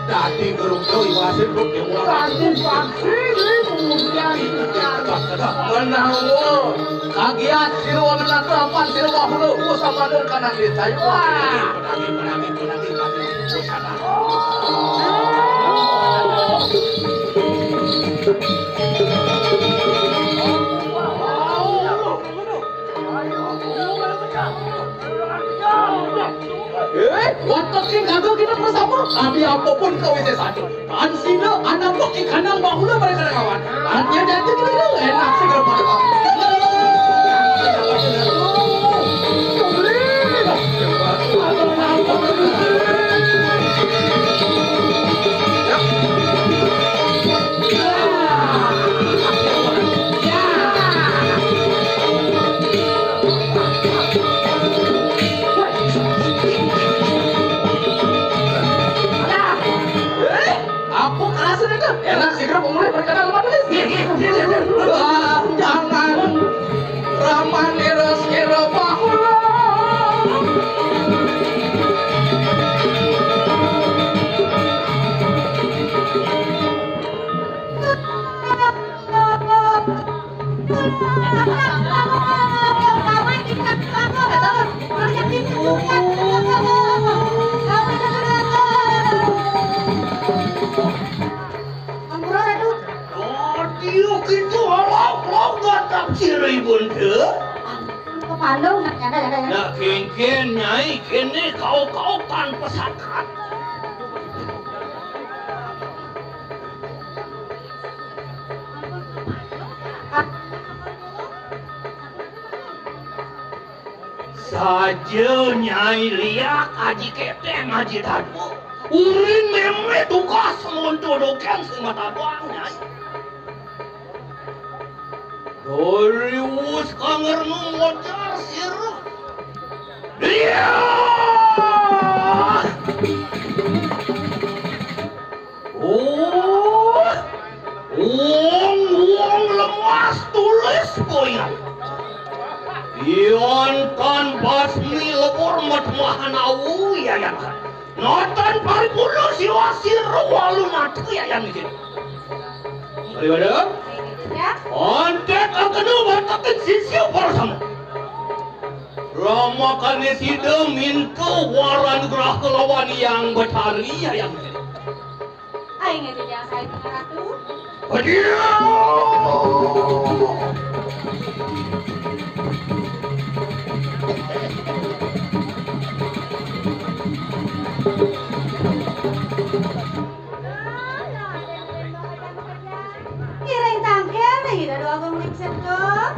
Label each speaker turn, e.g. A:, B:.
A: Dati gerung deui wasit lu yang
B: Tadi PAKSI kemudian
A: menawa kagiat sirwa menatapan sirwa hulu sabadeun kana desa wah penagi sana watak sing kagak kita bersama abi apapun kau itu satu kan sini anak kok ikanang bahula mereka kawan artinya jadi kita enak sih kalau pada enak sih kalau mulai berkenal manis jangan raman eros kira bahula Ciribun tuh,
B: kepandung jaga.
A: nak kengken nyai kene kau tanpa sakat. Saja nyai liak aji keteng aji tadu, urin meme tukas montodokan semata doang nyai. Dorius kanger ngojar sirah. Dia. Uang lemas tulis goyang. Iontan basmi lebur matmahanawu ya yang kan. Notan paripurna siwasir walu natu ya yang ini. Bagaimana?
B: Ya.
A: Antek akan batakan sisiu bersama. Rama kane sida minta waran gerah kelawan yang betari yang ini.
B: Aing itu jangan saya Ratu.
A: Adieu.
B: Kirain tangkel nih, udah doa gomling sedok.